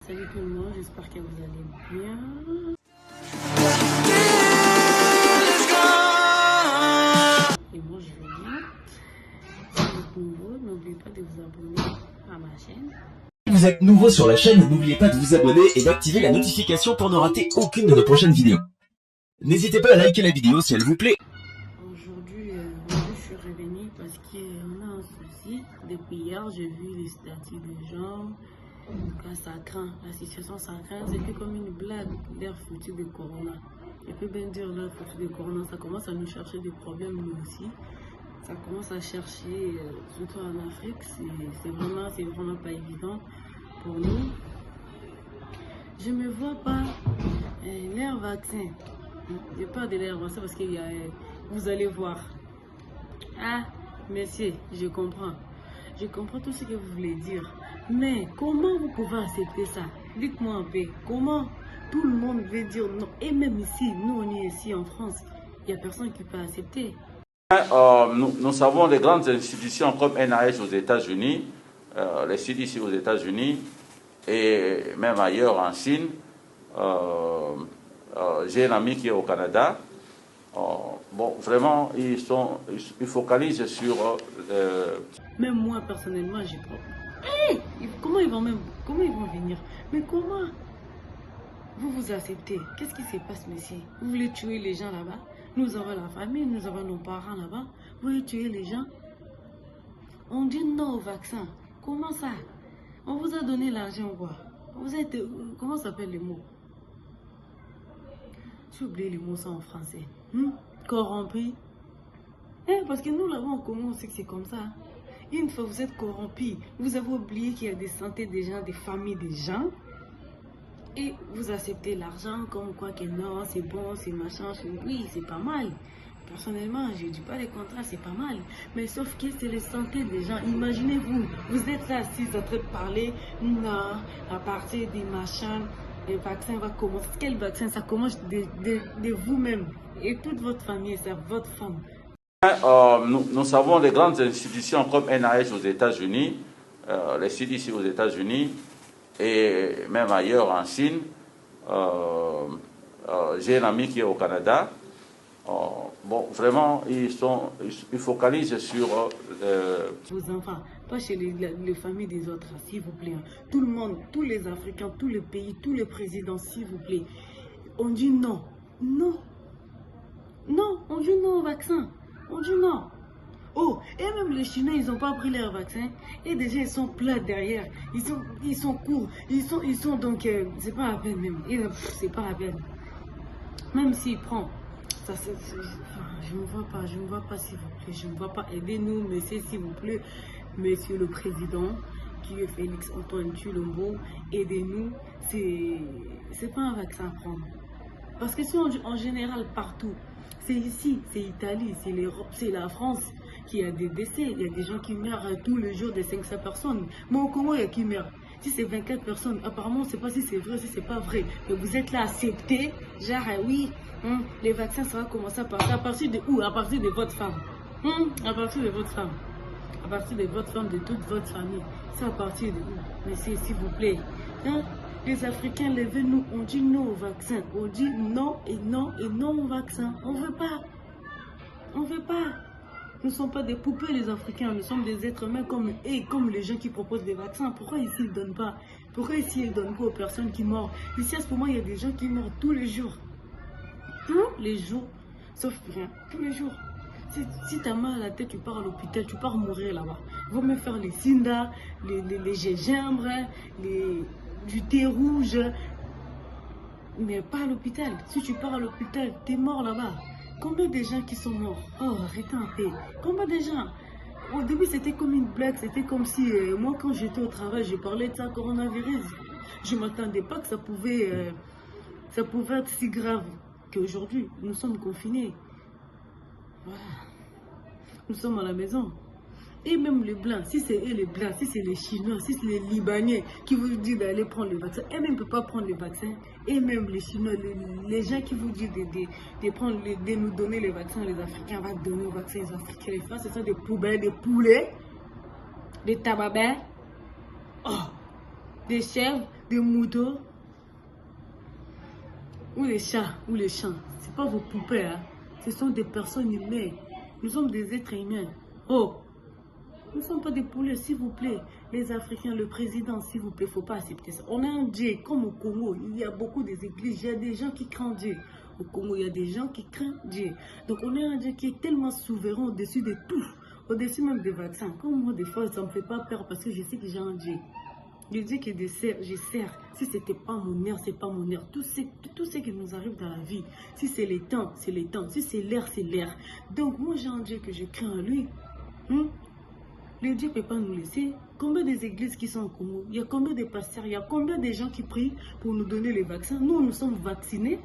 Salut tout le monde, j'espère que vous allez bien. Et moi je vais bien. Si vous êtes nouveau, n'oubliez pas de vous abonner à ma chaîne. Si vous êtes nouveau sur la chaîne, n'oubliez pas de vous abonner et d'activer la notification pour ne rater aucune de nos prochaines vidéos. N'hésitez pas à liker la vidéo si elle vous plaît. Aujourd'hui, je suis revenue parce qu'on a un souci. Depuis hier, j'ai vu les statuts des gens. Ça craint, la situation ça craint. C'était comme une blague, l'air foutu de Corona. Je peux bien dire l'air foutu de Corona, ça commence à nous chercher des problèmes nous aussi. Ça commence à chercher, surtout en Afrique, c'est vraiment pas évident pour nous. Je me vois pas l'air vaccin. J'ai peur de l'air vaccin parce qu'il y a, vous allez voir. Ah, messieurs, je comprends. Je comprends tout ce que vous voulez dire. Mais comment vous pouvez accepter ça? Dites-moi un peu. Comment tout le monde veut dire non? Et même ici, nous on est ici en France, il n'y a personne qui peut accepter. Nous savons les grandes institutions comme NIH aux États-Unis, les CDC aux États-Unis et même ailleurs en Chine. J'ai un ami qui est au Canada. Bon, vraiment, ils focalisent sur... Même moi, personnellement, j'ai pas... Hey, comment ils vont venir? Mais comment vous vous acceptez? Qu'est-ce qui se passe, monsieur? Vous voulez tuer les gens là-bas? Nous avons la famille, nous avons nos parents là-bas. Vous voulez tuer les gens? On dit non au vaccin. Comment ça? On vous a donné l'argent, quoi. Vous êtes... Comment s'appelle les mots? J'ai oublié les mots ça en français. Corrompu. Parce que nous, là-bas, on commence, c'est que c'est comme ça. Une fois vous êtes corrompu, vous avez oublié qu'il y a des centaines de gens, des familles de gens. Et vous acceptez l'argent comme quoi que non, c'est bon, c'est machin. Oui, c'est pas mal. Personnellement, je ne dis pas les contrats, c'est pas mal. Mais sauf que c'est les centaines de gens. Imaginez-vous, vous êtes là assis en train de parler. Non, à partir des machins, le vaccin va commencer. Quel vaccin? Ça commence de vous-même. Et toute votre famille, c'est votre femme. Nous savons les grandes institutions comme NIH aux États-Unis, les CDC aux États-Unis et même ailleurs en Chine. J'ai un ami qui est au Canada. Bon, vraiment, ils focalisent sur... Vos enfants, pas chez les familles des autres, s'il vous plaît. Tout le monde, tous les Africains, tous les pays, tous les présidents, s'il vous plaît. On dit non. Non. Non, on dit non au vaccin. On dit non. Oh, et même les Chinois, ils n'ont pas pris leur vaccin. Et déjà, ils sont plats derrière. Ils sont courts. Ils sont donc... c'est pas la peine même. C'est pas la peine. Même s'ils prennent... Ça, je ne vois pas, s'il vous plaît. Je ne vois pas. Aidez-nous, monsieur, s'il vous plaît. Monsieur le Président, qui est Félix Antoine Tshilombo, aidez-nous. C'est pas un vaccin à prendre. Parce que si en général, partout, c'est ici, c'est Italie, c'est l'Europe, c'est la France qui a des décès. Il y a des gens qui meurent tous les jours, des 500 personnes. Mais comment il y a qui meurent? Si c'est 24 personnes, apparemment, on ne sait pas si c'est vrai, si c'est pas vrai. Mais vous êtes là accepté, genre, oui, les vaccins, ça va commencer à partir. À partir de où? À partir de votre femme. À partir de votre femme. À partir de votre femme, de toute votre famille. C'est à partir de où? Monsieur, s'il vous plaît. Les Africains, levez-nous, on dit non au vaccin. On dit non et non et non au vaccin. On ne veut pas. On ne veut pas. Nous ne sommes pas des poupées, les Africains. Nous sommes des êtres humains comme eux, comme les gens qui proposent des vaccins. Pourquoi ici, ils ne donnent pas? Pourquoi ici, ils ne donnent pas aux personnes qui meurent? Ici, à ce moment, il y a des gens qui meurent tous les jours. Tous les jours. Sauf rien. Tous les jours. Si tu as mal à la tête, tu pars à l'hôpital, tu pars mourir là-bas. Ils vont me faire les cindas, les gingembre, du thé rouge, mais pas à l'hôpital. Si tu pars à l'hôpital, tu es mort là-bas. Combien de gens qui sont morts? Oh, arrêtez un peu. Combien de gens? Au début, c'était comme une blague. C'était comme si, moi, quand j'étais au travail, je parlais de ça, coronavirus. Je ne m'attendais pas que ça pouvait être si grave qu'aujourd'hui. Nous sommes confinés. Voilà. Nous sommes à la maison. Et même les Blancs, si c'est eux les Blancs, si c'est les Chinois, si c'est les Libanais qui vous disent d'aller prendre le vaccin, eux-mêmes ne peuvent pas prendre le vaccin. Et même les Chinois, les gens qui vous disent de nous donner les vaccins, les Africains vont donner le vaccin, les Africains, les femmes, ce sont des poubelles, des poulets, des tababins, des chèvres, des moutons, ou les chats, ou les chiens. Ce n'est pas vos poupées, hein. Ce sont des personnes humaines. Nous sommes des êtres humains. Oh, nous ne sommes pas des poulets, s'il vous plaît. Les Africains, le président, s'il vous plaît, il ne faut pas accepter ça. On a un Dieu, comme au Congo, il y a beaucoup des églises, il y a des gens qui craignent Dieu. Au Congo, il y a des gens qui craignent Dieu. Donc, on a un Dieu qui est tellement souverain au-dessus de tout, au-dessus même des vaccins. Comme moi, des fois, ça ne me fait pas peur parce que je sais que j'ai un Dieu. Le Dieu qui dessert, je sers. Si ce n'était pas mon air, ce n'est pas mon air. Tout ce qui nous arrive dans la vie, si c'est les temps, c'est les temps. Si c'est l'air, c'est l'air. Donc, moi, j'ai un Dieu que je crains en lui. Le Dieu ne peut pas nous laisser. Combien des églises qui sont au Congo? Il y a combien de pasteurs? Il y a combien de gens qui prient pour nous donner les vaccins? Nous, nous sommes vaccinés.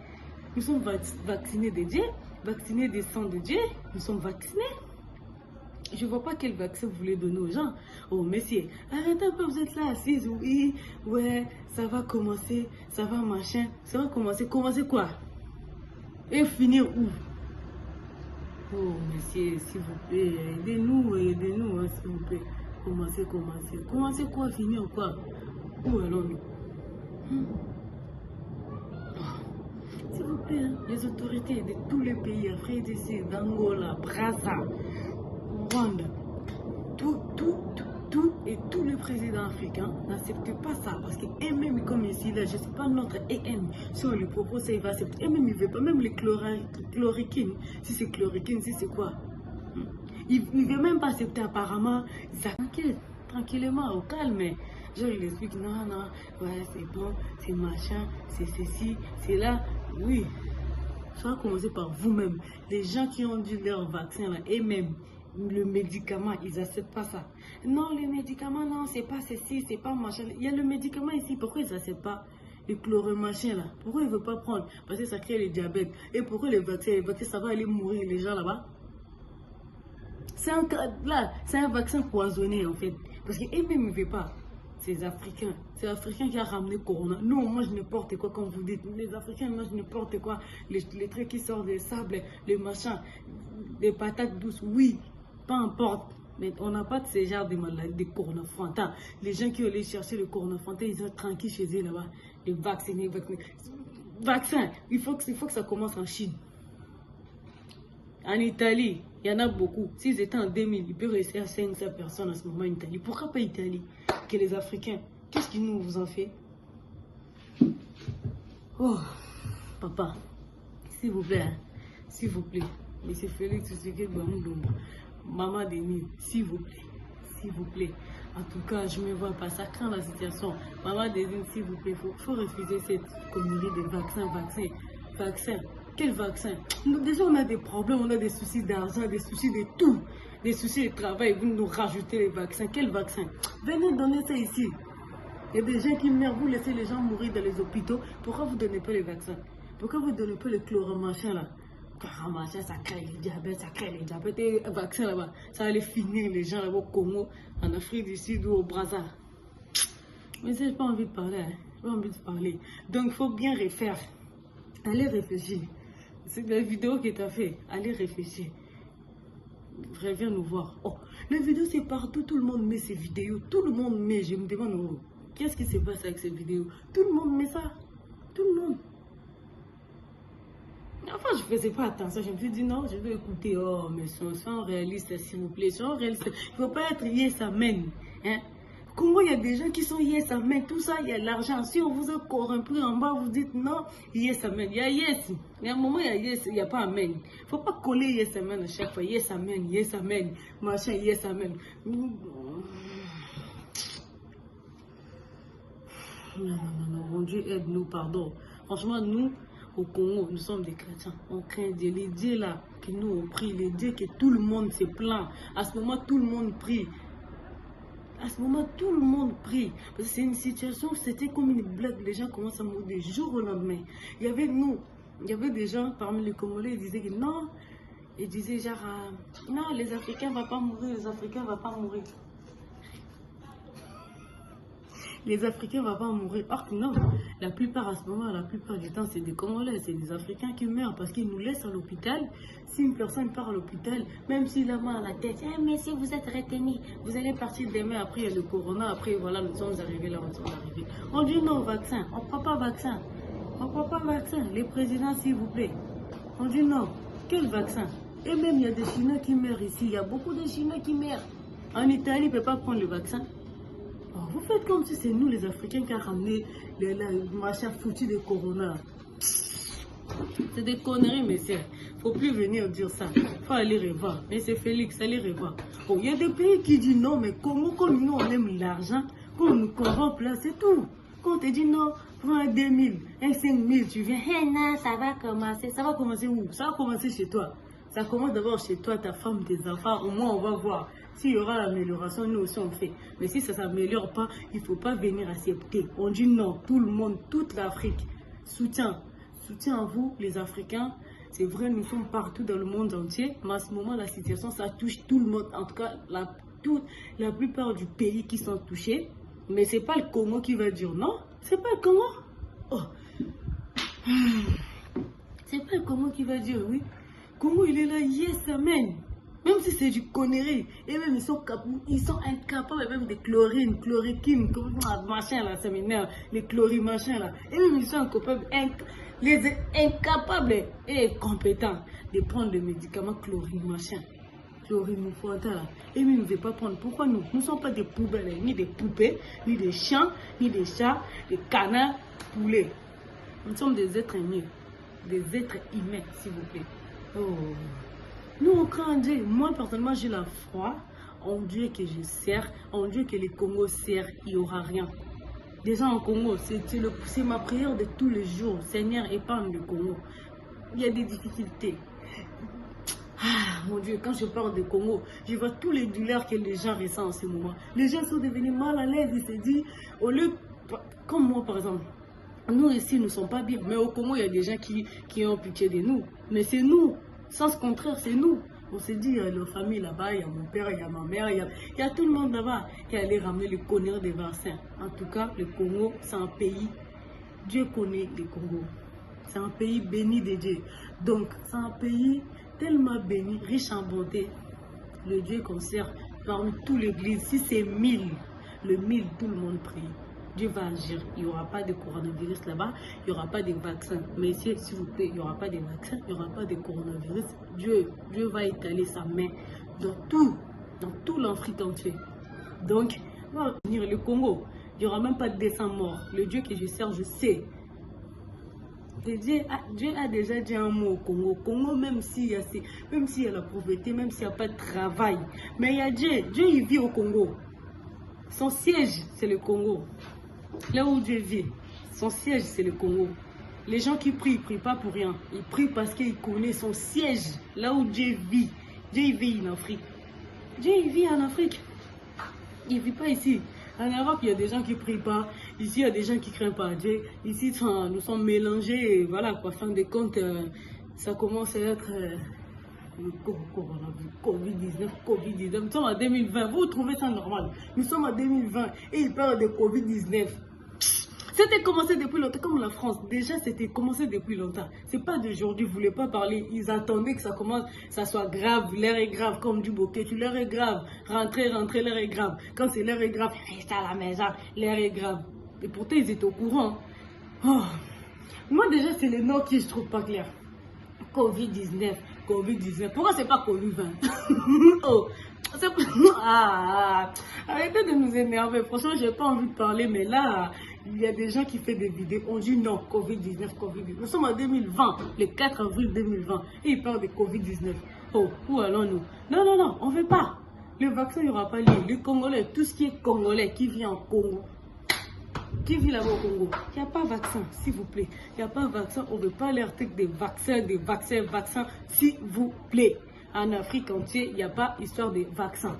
Nous sommes vaccinés de Dieu, vaccinés des sangs de Dieu. Nous sommes vaccinés. Je ne vois pas quel vaccin vous voulez donner aux gens. Oh, messieurs, arrêtez un peu, vous êtes là assises. Oui, ouais, ça va commencer, ça va machin. Ça va commencer. Commencer quoi? Et finir où? Oh, messieurs, s'il vous plaît, aidez-nous, hein, s'il vous plaît. Commencez. Commencez quoi, finir quoi? Où allons-nous? S'il vous plaît, hein, les autorités de tous les pays, Afrique d'ici, d'Angola, Brazza, Rwanda, tout et tous les présidents africains n'acceptent pas ça. Parce qu'eux-mêmes, comme ici, là, je ne sais pas notre EM, si on lui propose ça, il va accepter. Eux-mêmes, ils ne veulent pas, même les chloroquines. Si c'est chloroquine, si c'est quoi? Il ne veut même pas accepter apparemment. Tranquille, tranquillement, au calme. Je lui explique, non, ouais, c'est bon, c'est machin, c'est ceci, c'est là. Oui, ça va commencer par vous-même. Les gens qui ont dû leur vaccin, là, et même le médicament, ils n'acceptent pas ça. Non, le médicament, non, c'est pas ceci, c'est pas machin. Il y a le médicament ici, pourquoi ils n'acceptent pas? Les chloromachins, là, pourquoi ils ne veulent pas prendre? Parce que ça crée le diabète. Et pourquoi les vaccins, ça va aller mourir les gens là-bas? C'est un vaccin poisonné, en fait. Parce qu'eux-mêmes ne veulent pas. C'est les Africains. C'est l'Africain qui a ramené Corona. Nous, on mange n'importe quoi, comme vous dites. Les Africains mangent n'importe quoi. Les trucs qui sortent des sables, les machins, les patates douces, oui, peu importe. Mais on n'a pas de ce genre de maladies, de coronafantas. Les gens qui allaient chercher le coronafantas, ils sont tranquilles chez eux là-bas. Les vaccinés. Vaccin, il faut que ça commence en Chine. En Italie, il y en a beaucoup. S'ils étaient en 2000, ils peuvent rester à 500 personnes en ce moment en Italie. Pourquoi pas Italie? Que les Africains, qu'est-ce qu'ils nous vous en fait? Oh, papa, s'il vous plaît, hein, s'il vous plaît, monsieur Félix Tshisekedi Bamoudomba, maman Denis, s'il vous plaît. En tout cas, je ne me vois pas, ça craint la situation. Maman Denis, s'il vous plaît, faut refuser cette connerie de vaccin. Quel vaccin? Déjà, on a des problèmes, on a des soucis d'argent, des soucis de tout. Des soucis de travail, vous nous rajoutez les vaccins. Quel vaccin? Venez donner ça ici. Il y a des gens qui meurent, vous laissez les gens mourir dans les hôpitaux. Pourquoi vous ne donnez pas les vaccins? Pourquoi vous ne donnez pas le chloromachin là? Chloromachin, ça crée le diabète. Et le vaccin là-bas, ça allait finir les gens là-bas au Congo, en Afrique du Sud ou au Brazza. Mais j'ai pas envie de parler, hein. J'ai pas envie de parler. Donc, il faut bien refaire. Allez réfléchir. C'est la vidéo que tu as fait. Allez réfléchir. Viens nous voir. Oh, la vidéo c'est partout. Tout le monde met ces vidéos. Tout le monde met. Je me demande, oh, qu'est-ce qui se passe avec ces vidéos? Tout le monde met ça. Tout le monde. Enfin, je faisais pas attention. Je me suis dit, non, je vais écouter. Oh, mais soyons réalistes, s'il vous plaît. Soyons réalistes. Il ne faut pas être yes, amen. Hein? Comment il y a des gens qui sont yes, amen, tout ça, il y a l'argent. Si on vous a corrompu en bas, vous dites non, yes, amen. Il y a yes. Il y a un moment, il y a yes, il n'y a pas amen. Il ne faut pas coller yes, amen à chaque fois. Yes, amen, machin, yes, amen. Non, mon Dieu, aide-nous, pardon. Franchement, nous, au Congo, nous sommes des chrétiens. On craint Dieu. Les dieux là, que nous on prie, les dieux que tout le monde se plaint. À ce moment, tout le monde prie. À ce moment, tout le monde prie. Parce que c'est une situation, c'était comme une blague. Les gens commencent à mourir du jour au lendemain. Il y avait des gens parmi les Congolais, ils disaient que non. Ils disaient genre, non, les Africains ne vont pas mourir, les Africains ne vont pas mourir. les Africains ne vont pas mourir. Or que non, la plupart à ce moment, la plupart du temps, c'est des Congolais, c'est des Africains qui meurent parce qu'ils nous laissent à l'hôpital. Si une personne part à l'hôpital, même s'il a mal à la tête, mais si vous êtes retenu, vous allez partir demain, après il y a le corona, après voilà, nous sommes arrivés là, nous sommes arrivés. On dit non au vaccin, on ne prend pas vaccin. On ne prend pas vaccin. Les présidents, s'il vous plaît. On dit non. Quel vaccin? Et même il y a des Chinois qui meurent ici. Il y a beaucoup de Chinois qui meurent. En Italie, ils ne peuvent pas prendre le vaccin. Alors, vous faites comme si c'est nous les Africains qui avons ramené le machin foutu de corona. C'est des conneries, messieurs. Il ne faut plus venir dire ça. Il faut aller revoir. Mais c'est Félix, allez revoir. Bon, il y a des pays qui disent non, mais comment, comme nous on aime l'argent, qu'on nous corrompt là, c'est tout. Quand on te dit non, prends un 2000, un 5000, tu viens, hey, non, ça va commencer. Ça va commencer où? Ça va commencer chez toi. Ça commence d'abord chez toi, ta femme, tes enfants. Au moins, on va voir. S'il y aura l'amélioration, nous aussi on fait. Mais si ça ne s'améliore pas, il ne faut pas venir accepter. On dit non, tout le monde, toute l'Afrique. Soutien. Soutien à vous, les Africains. C'est vrai, nous sommes partout dans le monde entier. Mais à ce moment, la situation, ça touche tout le monde. En tout cas, la plupart du pays qui sont touchés. Mais c'est pas le Congo qui va dire non. C'est pas le Congo. Oh. C'est pas le Congo qui va dire oui. Congo, il est là, yes, amen. Même si c'est du connerie. Et même, ils sont incapables même de chlorine, chloroquine, machin là, ça m'énerve. Les chlorines, machin là. Et même, ils sont incapables et compétents de prendre le médicament chlorine, machin. Chlorine, là. Et même, ils ne veulent pas prendre. Pourquoi nous? Nous ne sommes pas des poubelles, ni des poupées, ni des chiens, ni des chats, des canards, poulets. Nous sommes des êtres humains. Des êtres humains, s'il vous plaît. Oh. Nous, on craint Dieu. Moi, personnellement, j'ai la foi en Dieu que je sers, en Dieu que les Congos servent, il n'y aura rien. Déjà en Congo, c'est ma prière de tous les jours. Seigneur, épargne le Congo. Il y a des difficultés. Ah, mon Dieu, quand je parle de Congo, je vois tous les douleurs que les gens ressentent en ce moment. Les gens sont devenus mal à l'aise. Ils se disent, au lieu, comme moi par exemple, nous ici, nous ne sommes pas bien. Mais au Congo, il y a des gens qui ont pitié de nous. Mais c'est nous. Sens contraire, c'est nous. On s'est dit, il y a la famille là-bas, il y a mon père, il y a ma mère, il y a tout le monde là-bas qui allait ramener le conneries des vaccins. En tout cas, le Congo, c'est un pays, Dieu connaît le Congo. C'est un pays béni de Dieu. Donc, c'est un pays tellement béni, riche en bonté. Le Dieu qu'on sert parmi toutes les églises. Si c'est 1000, le 1000, tout le monde prie. Dieu va agir. Il n'y aura pas de coronavirus là-bas. Il n'y aura pas de vaccin. Messieurs, s'il vous plaît, il n'y aura pas de vaccin. Il n'y aura pas de coronavirus. Dieu va étaler sa main dans tout l'Afrique entière. Donc, on va venir le Congo. Il n'y aura même pas de 200 morts. Le Dieu que je sers, je sais. Et Dieu a déjà dit un mot au Congo. Congo, même s'il y a la pauvreté, même s'il n'y a pas de travail. Mais il y a Dieu. Dieu, il vit au Congo. Son siège, c'est le Congo. Là où Dieu vit, son siège, c'est le Congo. Les gens qui prient, ils ne prient pas pour rien. Ils prient parce qu'ils connaissent son siège. Là où Dieu vit. Dieu, il vit en Afrique. Dieu, il vit en Afrique. Il ne vit pas ici. En Europe, il y a des gens qui ne prient pas. Ici, il y a des gens qui ne craignent pas Dieu. Ici, nous sommes mélangés. Et voilà, quoi. Fin de compte, ça commence à être... le Covid-19, Covid-19. Nous sommes en 2020. Vous trouvez ça normal? Nous sommes en 2020 et ils parlent de Covid-19. C'était commencé depuis longtemps, comme la France. Déjà, c'était commencé depuis longtemps. C'est pas d'aujourd'hui, ils ne voulaient pas parler. Ils attendaient que ça commence, ça soit grave. L'air est grave, comme du bouquet. L'air est grave. Rentrez, l'air est grave. Quand c'est l'air est grave, restez à la maison, l'air est grave. Et pourtant, ils étaient au courant. Oh. Moi, déjà, c'est les noms qui je trouve pas clairs. Covid-19, Covid-19. Pourquoi c'est pas Covid-20? Oh. Arrêtez de nous énerver. Franchement, j'ai pas envie de parler, mais là, il y a des gens qui font des vidéos. On dit non, Covid-19, Covid-19. Nous sommes en 2020, le 4 avril 2020, et ils parlent de Covid-19. Oh, où allons-nous? Non, non, non, on ne veut pas. Le vaccin, il n'y aura pas lieu. Les Congolais, tout ce qui est Congolais, qui vit en Congo, qui vit là-bas au Congo, il n'y a pas de vaccin, s'il vous plaît. Il n'y a pas de vaccin, on ne veut pas l'article des vaccins, s'il vous plaît. En Afrique entière, il n'y a pas histoire de vaccins.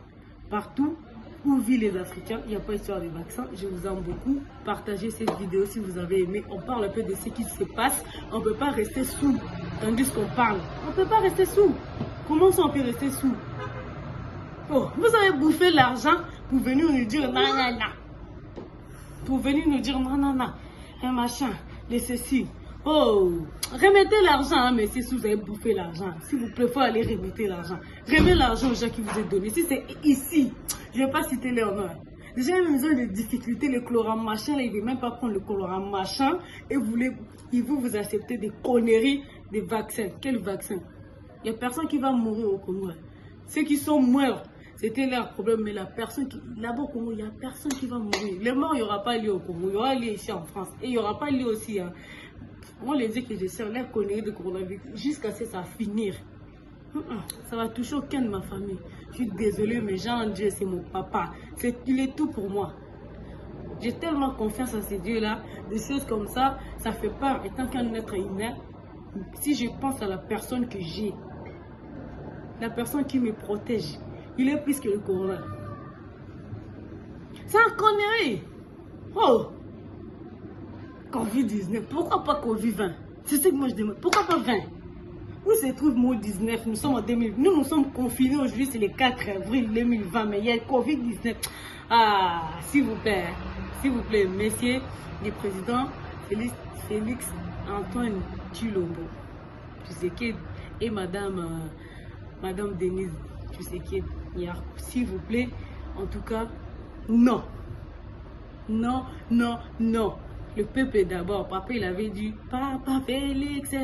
Partout où vivent les Africains, il n'y a pas histoire de vaccins. Je vous aime beaucoup. Partagez cette vidéo si vous avez aimé. On parle un peu de ce qui se passe. On ne peut pas rester sous, tandis qu'on parle. On ne peut pas rester sous. Comment ça on peut rester sous? Oh, vous avez bouffé l'argent pour venir nous dire non, non, non. pour venir nous dire non, non, non, un machin, les ceci. Oh, remettez l'argent, hein, mais si vous avez bouffé l'argent, s'il vous plaît, il faut aller remettre l'argent. Remettez l'argent aux gens qui vous ont donné. Si c'est ici, je ne vais pas citer les honneurs. Déjà, ils ont des difficultés, le colorant machin, là, ils ne veulent même pas prendre le colorant machin et ils vous accepter des conneries, des vaccins. Quel vaccin? Il n'y a personne qui va mourir au Congo. Ceux qui sont morts, c'était leur problème, mais la personne qui, là-bas au Congo, il n'y a personne qui va mourir. Les morts, il n'y aura pas lieu au Congo, il y aura lieu ici en France. Et il n'y aura pas lieu aussi. Hein. On les dit que je sais, les conneries de coronavirus, jusqu'à ce que ça va finir. Ça va toucher aucun de ma famille. Je suis désolée, mais Jean-Dieu, c'est mon papa. Il est tout pour moi. J'ai tellement confiance en ces dieux-là. Des choses comme ça, ça fait peur. Étant qu'un être humain, si je pense à la personne que j'ai, la personne qui me protège, il est plus que le corona. C'est un connerie. Oh! Covid-19. Pourquoi pas Covid-20? C'est ce que moi je demande. Pourquoi pas 20? Où se trouve mot 19? Nous sommes en 2020. Nous sommes confinés aujourd'hui, c'est le 4 avril 2020. Mais il y a Covid-19. Ah, s'il vous plaît, messieurs les présidents Félix Antoine Tshilombo, Tshisekedi, et madame Denise Tshisekedi, s'il vous plaît, en tout cas, non. Non, non, non. Le peuple d'abord. Papa, il avait dit, Papa Félix,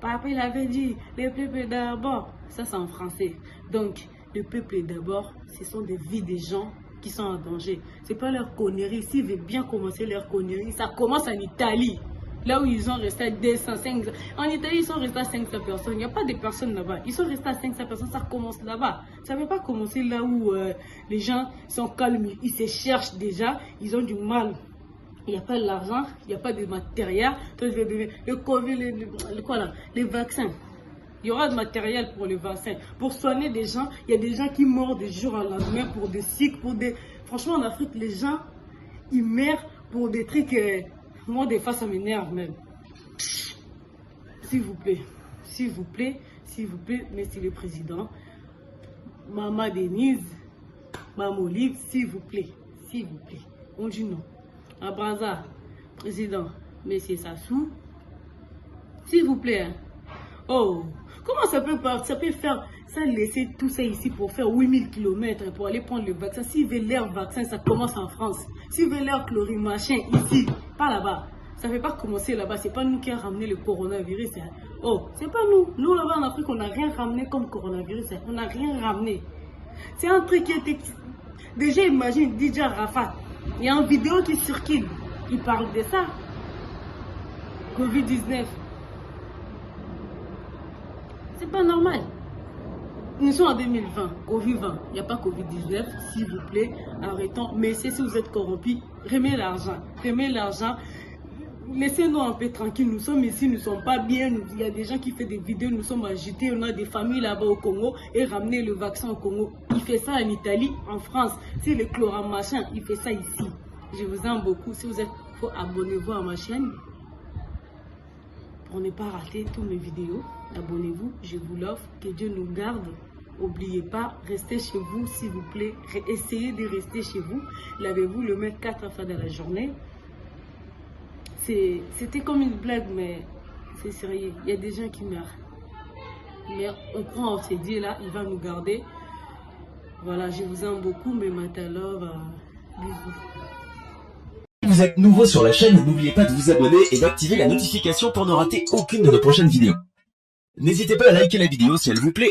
Papa, il avait dit, le peuple d'abord. Ça, c'est en français. Donc, le peuple d'abord, ce sont des vies des gens qui sont en danger. C'est pas leur connerie. S'ils veulent bien commencer leur connerie, ça commence en Italie. Là où ils ont resté 200, 500. En Italie, ils sont restés à 500 personnes. Il n'y a pas de personnes là-bas. Ils sont restés à 500 personnes. Ça commence là-bas. Ça ne veut pas commencer là où les gens sont calmes. Ils se cherchent déjà. Ils ont du mal. Il n'y a pas l'argent. Il n'y a pas de matériel. Le Covid, les vaccins. Il y aura de matériel pour les vaccins. Pour soigner des gens, il y a des gens qui meurent de jour au lendemain pour des cycles, pour des... Franchement, en Afrique, les gens, ils meurent pour des trucs... Moi, des fois, ça m'énerve même. S'il vous plaît, monsieur le président, Maman Denise, Maman Olive, s'il vous plaît. On dit non. Abraza, président, monsieur Sassou, s'il vous plaît. Hein. Oh, comment ça peut faire ça, laisser tout ça ici pour faire 8000 km pour aller prendre le vaccin? S'ils veulent leur vaccin, ça commence en France. S'ils veulent leur chlorimachin ici, pas là-bas. Ça ne fait pas commencer là-bas. C'est pas nous qui avons ramené le coronavirus. Hein. Oh, c'est pas nous. Nous là-bas en Afrique, on n'a rien ramené comme coronavirus. Hein. On n'a rien ramené. C'est un truc qui était... Déjà, imagine DJ Rafat. Il y a une vidéo qui circule. Il parle de ça. Covid-19. C'est pas normal. Nous sommes en 2020, Covid-20, il n'y a pas Covid-19, s'il vous plaît, arrêtons. Mais si vous êtes corrompus, remettez l'argent, laissez-nous un peu tranquilles. Nous sommes ici, nous ne sommes pas bien, il y a des gens qui font des vidéos, nous sommes agités, on a des familles là-bas au Congo, et ramener le vaccin au Congo. Il fait ça en Italie, en France, c'est le chloramachin, il fait ça ici. Je vous aime beaucoup, si vous êtes faux, abonnez-vous à ma chaîne. Pour ne pas rater toutes mes vidéos, abonnez-vous, je vous l'offre, que Dieu nous garde. N'oubliez pas, restez chez vous s'il vous plaît, essayez de rester chez vous, lavez-vous le main 4 fois dans la journée. C'était comme une blague, mais c'est sérieux, il y a des gens qui meurent. Mais on prend ces dieux là, il va nous garder. Voilà, je vous aime beaucoup, mais maintenant, bisous. Si vous êtes nouveau sur la chaîne, n'oubliez pas de vous abonner et d'activer la notification pour ne rater aucune de nos prochaines vidéos. N'hésitez pas à liker la vidéo si elle vous plaît.